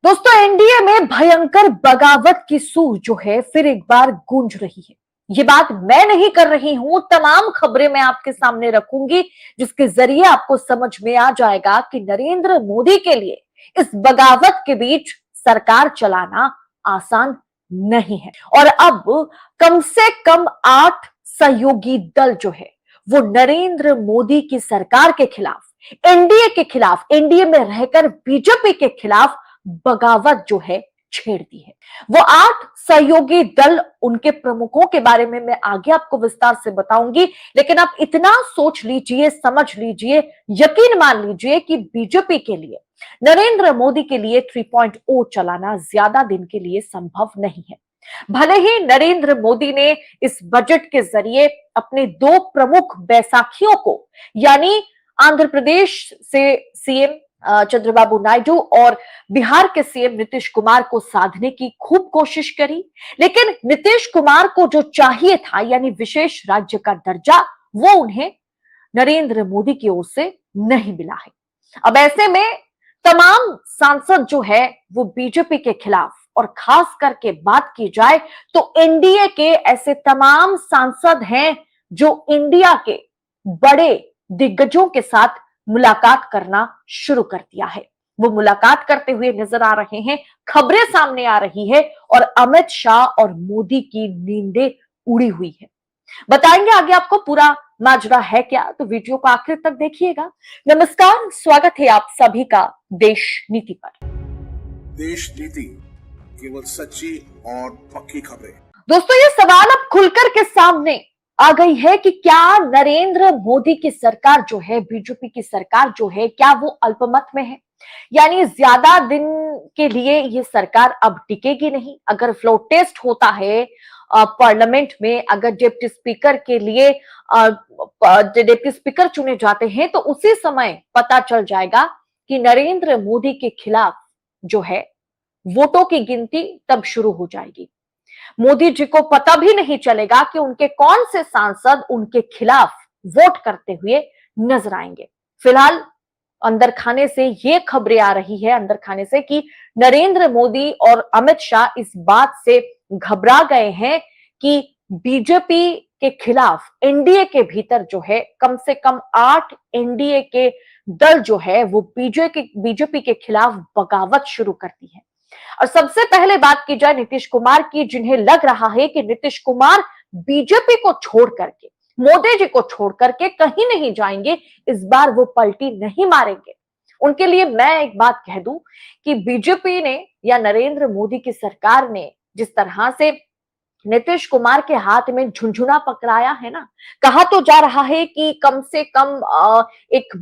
दोस्तों, एनडीए में भयंकर बगावत की सूर जो है फिर एक बार गूंज रही है। ये बात मैं नहीं कर रही हूं, तमाम खबरें मैं आपके सामने रखूंगी जिसके जरिए आपको समझ में आ जाएगा कि नरेंद्र मोदी के लिए इस बगावत के बीच सरकार चलाना आसान नहीं है। और अब कम से कम 8 सहयोगी दल जो है वो नरेंद्र मोदी की सरकार के खिलाफ, एनडीए के खिलाफ, एनडीए में रहकर बीजेपी के खिलाफ बगावत जो है छेड़ दी है। वो 8 सहयोगी दल, उनके प्रमुखों के बारे में मैं आगे आपको विस्तार से बताऊंगी, लेकिन आप इतना सोच लीजिए, समझ लीजिए, यकीन मान लीजिए कि बीजेपी के लिए, नरेंद्र मोदी के लिए 3.0 चलाना ज्यादा दिन के लिए संभव नहीं है। भले ही नरेंद्र मोदी ने इस बजट के जरिए अपने 2 प्रमुख बैसाखियों को, यानी आंध्र प्रदेश से सीएम चंद्रबाबू नायडू और बिहार के सीएम नीतीश कुमार को साधने की खूब कोशिश करी, लेकिन नीतीश कुमार को जो चाहिए था, यानी विशेष राज्य का दर्जा, वो उन्हें नरेंद्र मोदी की ओर से नहीं मिला है। अब ऐसे में तमाम सांसद जो है वो बीजेपी के खिलाफ, और खास करके बात की जाए तो एनडीए के ऐसे तमाम सांसद हैं जो इंडिया के बड़े दिग्गजों के साथ मुलाकात करना शुरू कर दिया है। वो मुलाकात करते हुए नजर आ रहे हैं, खबरें सामने आ रही है और अमित शाह और मोदी की नींदें उड़ी हुई है। बताएंगे आगे आपको पूरा माजरा है क्या, तो वीडियो को आखिर तक देखिएगा। नमस्कार, स्वागत है आप सभी का देश नीति पर। देश नीति, केवल सच्ची और पक्की खबरें। दोस्तों, ये सवाल अब खुलकर के सामने आ गई है कि क्या नरेंद्र मोदी की सरकार जो है, बीजेपी की सरकार जो है, क्या वो अल्पमत में है, यानी ज्यादा दिन के लिए ये सरकार अब टिकेगी नहीं। अगर फ्लोर टेस्ट होता है पार्लियामेंट में, अगर डिप्टी स्पीकर के लिए डिप्टी स्पीकर चुने जाते हैं, तो उसी समय पता चल जाएगा कि नरेंद्र मोदी के खिलाफ जो है वोटों की गिनती तब शुरू हो जाएगी। मोदी जी को पता भी नहीं चलेगा कि उनके कौन से सांसद उनके खिलाफ वोट करते हुए नजर आएंगे। फिलहाल अंदर खाने से ये खबरें आ रही है, अंदर खाने से, कि नरेंद्र मोदी और अमित शाह इस बात से घबरा गए हैं कि बीजेपी के खिलाफ एनडीए के भीतर जो है कम से कम 8 एनडीए के दल जो है वो बीजेपी के खिलाफ बगावत शुरू करती है। और सबसे पहले बात की जाए नीतीश कुमार की, जिन्हें लग रहा है कि नीतीश कुमार बीजेपी को छोड़ करके, मोदी जी को छोड़ करके कहीं नहीं जाएंगे, इस बार वो पलटी नहीं मारेंगे। उनके लिए मैं एक बात कह दूं कि बीजेपी ने या नरेंद्र मोदी की सरकार ने जिस तरह से नीतीश कुमार के हाथ में झुंझुना पकड़ाया है ना, कहा तो जा रहा है कि कम से कम एक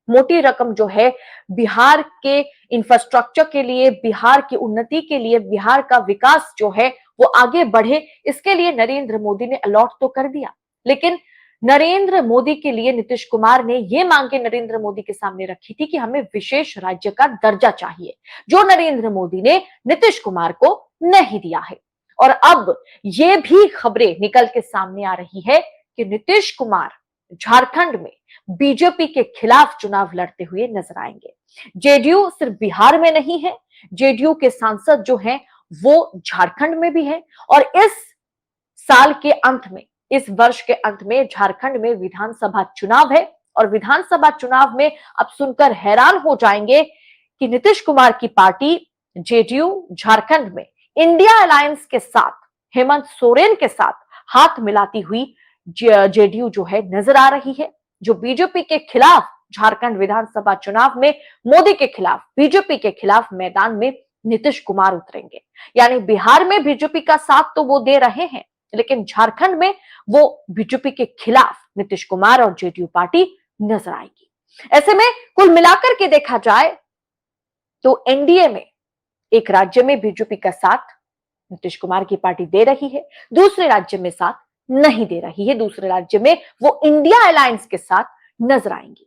मोटी रकम जो है बिहार के इंफ्रास्ट्रक्चर के लिए, बिहार की उन्नति के लिए, बिहार का विकास जो है वो आगे बढ़े, इसके लिए नरेंद्र मोदी ने अलॉट तो कर दिया। लेकिन नरेंद्र मोदी के लिए नीतीश कुमार ने ये मांगे नरेंद्र मोदी के सामने रखी थी कि हमें विशेष राज्य का दर्जा चाहिए, जो नरेंद्र मोदी ने नीतीश कुमार को नहीं दिया है। और अब ये भी खबरें निकल के सामने आ रही है कि नीतीश कुमार झारखंड में बीजेपी के खिलाफ चुनाव लड़ते हुए नजर आएंगे। जेडीयू सिर्फ बिहार में नहीं है, जेडीयू के सांसद जो हैं वो झारखंड में भी हैं। और इस साल के अंत में, इस वर्ष के अंत में झारखंड में विधानसभा चुनाव है। और विधानसभा चुनाव में अब सुनकर हैरान हो जाएंगे कि नीतीश कुमार की पार्टी जेडीयू झारखंड में इंडिया अलायंस के साथ, हेमंत सोरेन के साथ हाथ मिलाती हुई जेडीयू जो है नजर आ रही है, जो बीजेपी के खिलाफ झारखंड विधानसभा चुनाव में, मोदी के खिलाफ, बीजेपी के खिलाफ मैदान में नीतीश कुमार उतरेंगे। यानी बिहार में बीजेपी का साथ तो वो दे रहे हैं, लेकिन झारखंड में वो बीजेपी के खिलाफ नीतीश कुमार और जेडीयू पार्टी नजर आएगी। ऐसे में कुल मिलाकर के देखा जाए तो एनडीए में एक राज्य में बीजेपी का साथ नीतीश कुमार की पार्टी दे रही है, दूसरे राज्य में साथ नहीं दे रही है, दूसरे राज्य में वो इंडिया अलायंस के साथ नजर आएंगी।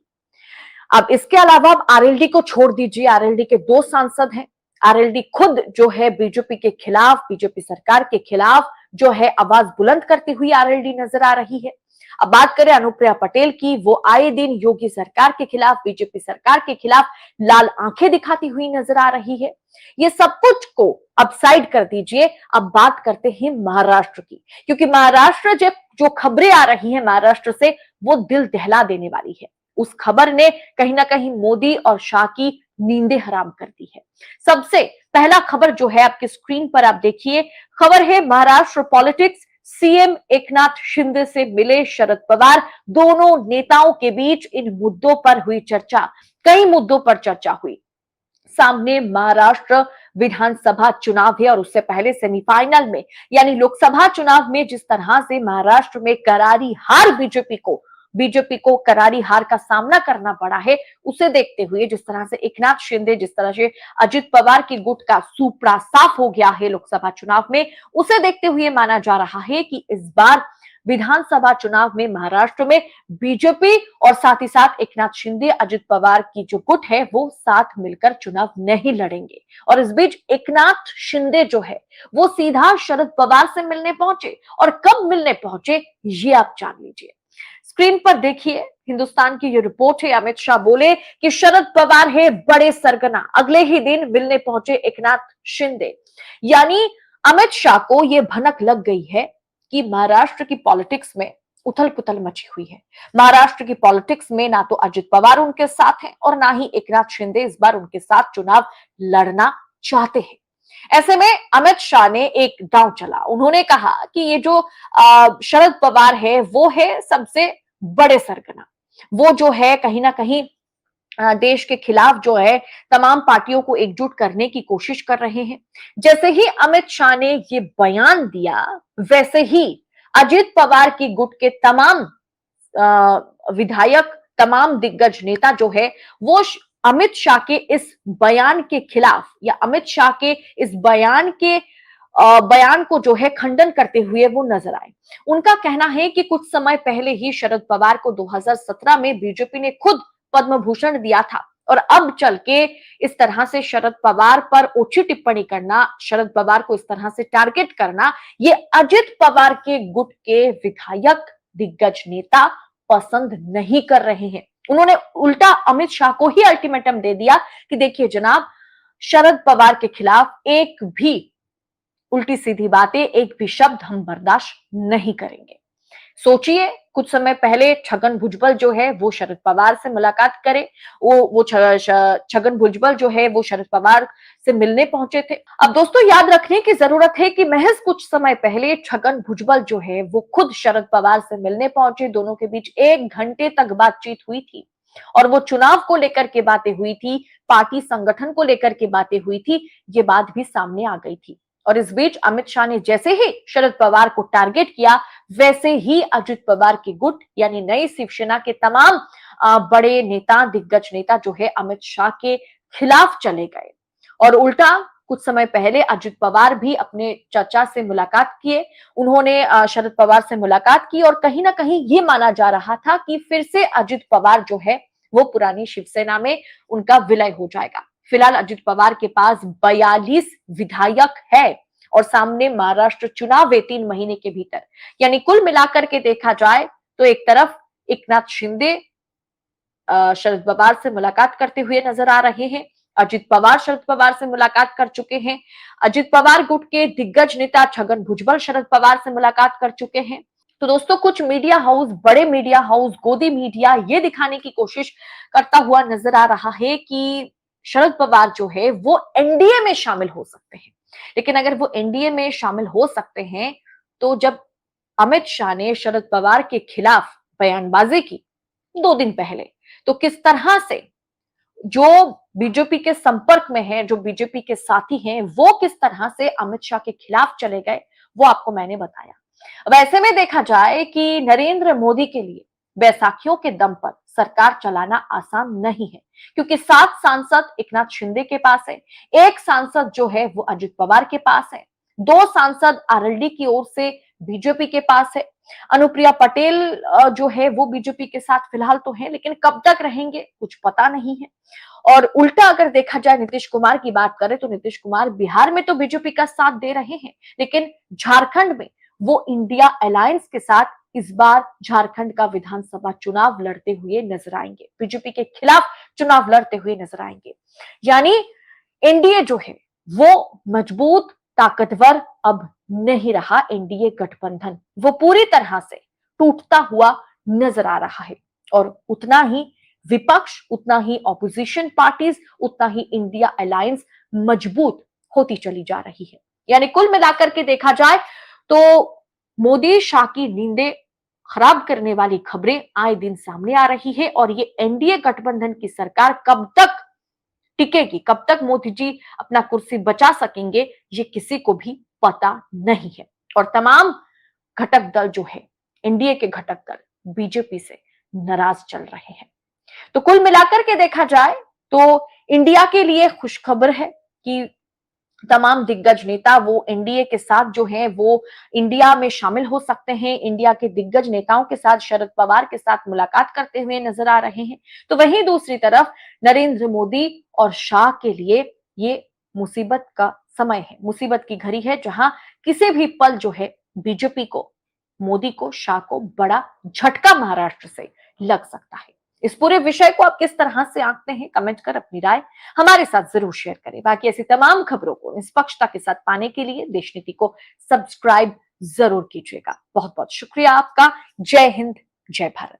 अब इसके अलावा अब आरएलडी को छोड़ दीजिए, आरएलडी के 2 सांसद हैं। आरएलडी खुद जो है बीजेपी के खिलाफ, बीजेपी सरकार के खिलाफ जो है आवाज बुलंद करती हुई आरएलडी नजर आ रही है। अब बात करें अनुप्रिया पटेल की, वो आए दिन योगी सरकार के खिलाफ, बीजेपी सरकार के खिलाफ लाल आंखें दिखाती हुई नजर आ रही है। ये सब कुछ को अब साइड कर दीजिए, अब बात करते हैं महाराष्ट्र की, क्योंकि महाराष्ट्र जो खबरें आ रही है महाराष्ट्र से, वो दिल दहला देने वाली है। उस खबर ने कहीं ना कहीं मोदी और शाह की नींदें हराम कर दी है। सबसे पहला खबर जो है आपकी स्क्रीन पर आप देखिए, खबर है महाराष्ट्र पॉलिटिक्स, सीएम एकनाथ शिंदे से मिले शरद पवार, दोनों नेताओं के बीच इन मुद्दों पर हुई चर्चा, कई मुद्दों पर चर्चा हुई। सामने महाराष्ट्र विधानसभा चुनाव है और उससे पहले सेमीफाइनल में यानी लोकसभा चुनाव में जिस तरह से महाराष्ट्र में करारी हार बीजेपी को करारी हार का सामना करना पड़ा है, उसे देखते हुए जिस तरह से एकनाथ शिंदे, जिस तरह से अजित पवार की गुट का सुपड़ा साफ हो गया है लोकसभा चुनाव में, उसे देखते हुए माना जा रहा है कि इस बार विधानसभा चुनाव में महाराष्ट्र में बीजेपी और साथ ही साथ एकनाथ शिंदे, अजित पवार की जो गुट है वो साथ मिलकर चुनाव नहीं लड़ेंगे। और इस बीच एकनाथ शिंदे जो है वो सीधा शरद पवार से मिलने पहुंचे, और कब मिलने पहुंचे ये आप जान लीजिए। स्क्रीन पर देखिए, हिंदुस्तान की ये रिपोर्ट है। अमित शाह बोले कि शरद पवार है बड़े सरगना, अगले ही दिन मिलने पहुंचे एकनाथ शिंदे। यानी अमित शाह को यह भनक लग गई है कि महाराष्ट्र की पॉलिटिक्स में उथल पुथल मची हुई है। महाराष्ट्र की पॉलिटिक्स में ना तो अजित पवार उनके साथ हैं और ना ही एकनाथ शिंदे इस बार उनके साथ चुनाव लड़ना चाहते हैं। ऐसे में अमित शाह ने एक दांव चला, उन्होंने कहा कि ये जो शरद पवार है वो है सबसे बड़े सरगना, वो जो है कहीं ना कहीं देश के खिलाफ जो है तमाम पार्टियों को एकजुट करने की कोशिश कर रहे हैं। जैसे ही अमित शाह ने ये बयान दिया, वैसे ही अजित पवार की गुट के तमाम विधायक, तमाम दिग्गज नेता जो है वो अमित शाह के इस बयान के खिलाफ या अमित शाह के इस बयान को जो है खंडन करते हुए वो नजर आए। उनका कहना है कि कुछ समय पहले ही शरद पवार को 2017 में बीजेपी ने खुद पद्म भूषण दिया था, और अब चल के इस तरह से शरद पवार पर ओछी टिप्पणी करना, शरद पवार को इस तरह से टारगेट करना, ये अजित पवार के गुट के विधायक, दिग्गज नेता पसंद नहीं कर रहे हैं। उन्होंने उल्टा अमित शाह को ही अल्टीमेटम दे दिया कि देखिए जनाब, शरद पवार के खिलाफ एक भी उल्टी सीधी बातें, एक भी शब्द हम बर्दाश्त नहीं करेंगे। सोचिए, कुछ समय पहले छगन भुजबल जो है वो शरद पवार से मुलाकात करे, वो छगन भुजबल जो है वो शरद पवार से मिलने पहुंचे थे। अब दोस्तों याद रखने की जरूरत है कि महज कुछ समय पहले छगन भुजबल जो है वो खुद शरद पवार से मिलने पहुंचे, दोनों के बीच 1 घंटे तक बातचीत हुई थी, और वो चुनाव को लेकर के बातें हुई थी, पार्टी संगठन को लेकर के बातें हुई थी, ये बात भी सामने आ गई थी। और इस बीच अमित शाह ने जैसे ही शरद पवार को टारगेट किया, वैसे ही अजित पवार की गुट यानी नई शिवसेना के तमाम बड़े नेता, दिग्गज नेता जो है अमित शाह के खिलाफ चले गए। और उल्टा कुछ समय पहले अजित पवार भी अपने चाचा से मुलाकात किए, उन्होंने शरद पवार से मुलाकात की, और कहीं ना कहीं ये माना जा रहा था कि फिर से अजित पवार जो है वो पुरानी शिवसेना में उनका विलय हो जाएगा। फिलहाल अजित पवार के पास 42 विधायक है और सामने महाराष्ट्र चुनाव है 3 महीने के भीतर। यानी कुल मिलाकर के देखा जाए तो एक तरफ एकनाथ शिंदे शरद पवार से मुलाकात करते हुए नजर आ रहे हैं, अजित पवार शरद पवार से मुलाकात कर चुके हैं, अजित पवार गुट के दिग्गज नेता छगन भुजबल शरद पवार से मुलाकात कर चुके हैं। तो दोस्तों कुछ मीडिया हाउस, बड़े मीडिया हाउस, गोदी मीडिया ये दिखाने की कोशिश करता हुआ नजर आ रहा है कि शरद पवार जो है वो एनडीए में शामिल हो सकते हैं। लेकिन अगर वो एनडीए में शामिल हो सकते हैं तो जब अमित शाह ने शरद पवार के खिलाफ बयानबाजी की 2 दिन पहले, तो किस तरह से जो बीजेपी के संपर्क में है, जो बीजेपी के साथी हैं, वो किस तरह से अमित शाह के खिलाफ चले गए, वो आपको मैंने बताया। अब ऐसे में देखा जाए कि नरेंद्र मोदी के लिए बैसाखियों के दम पर सरकार चलाना आसान नहीं है, क्योंकि 7 सांसद एकनाथ शिंदे के पास है, 1 सांसद जो है वो अजित पवार के पास है, 2 सांसद आरएलडी की ओर से बीजेपी के पास है। अनुप्रिया पटेल जो है वो बीजेपी के साथ फिलहाल तो है, लेकिन कब तक रहेंगे कुछ पता नहीं है। और उल्टा अगर देखा जाए नीतीश कुमार की बात करें तो नीतीश कुमार बिहार में तो बीजेपी का साथ दे रहे हैं, लेकिन झारखंड में वो इंडिया अलायंस के साथ इस बार झारखंड का विधानसभा चुनाव लड़ते हुए नजर आएंगे, बीजेपी के खिलाफ चुनाव लड़ते हुए नजर आएंगे। यानी एनडीए जो है वो मजबूत, ताकतवर अब नहीं रहा। एनडीए गठबंधन वो पूरी तरह से टूटता हुआ नजर आ रहा है और उतना ही विपक्ष, उतना ही ऑपोजिशन पार्टीज, उतना ही इंडिया अलायंस मजबूत होती चली जा रही है। यानी कुल मिलाकर के देखा जाए तो मोदी शाह की नींदें खराब करने वाली खबरें आए दिन सामने आ रही है और ये एनडीए गठबंधन की सरकार कब तक टिकेगी, कब तक मोदी जी अपना कुर्सी बचा सकेंगे, ये किसी को भी पता नहीं है। और तमाम घटक दल जो है, एनडीए के घटक दल बीजेपी से नाराज चल रहे हैं। तो कुल मिलाकर के देखा जाए तो इंडिया के लिए खुशखबर है कि तमाम दिग्गज नेता वो एनडीए के साथ जो है वो इंडिया में शामिल हो सकते हैं। इंडिया के दिग्गज नेताओं के साथ, शरद पवार के साथ मुलाकात करते हुए नजर आ रहे हैं। तो वहीं दूसरी तरफ नरेंद्र मोदी और शाह के लिए ये मुसीबत का समय है, मुसीबत की घड़ी है, जहां किसी भी पल जो है बीजेपी को, मोदी को, शाह को बड़ा झटका महाराष्ट्र से लग सकता है। इस पूरे विषय को आप किस तरह से आंकते हैं, कमेंट कर अपनी राय हमारे साथ जरूर शेयर करें। बाकी ऐसी तमाम खबरों को निष्पक्षता के साथ पाने के लिए देश नीति को सब्सक्राइब जरूर कीजिएगा। बहुत बहुत शुक्रिया आपका। जय हिंद, जय भारत।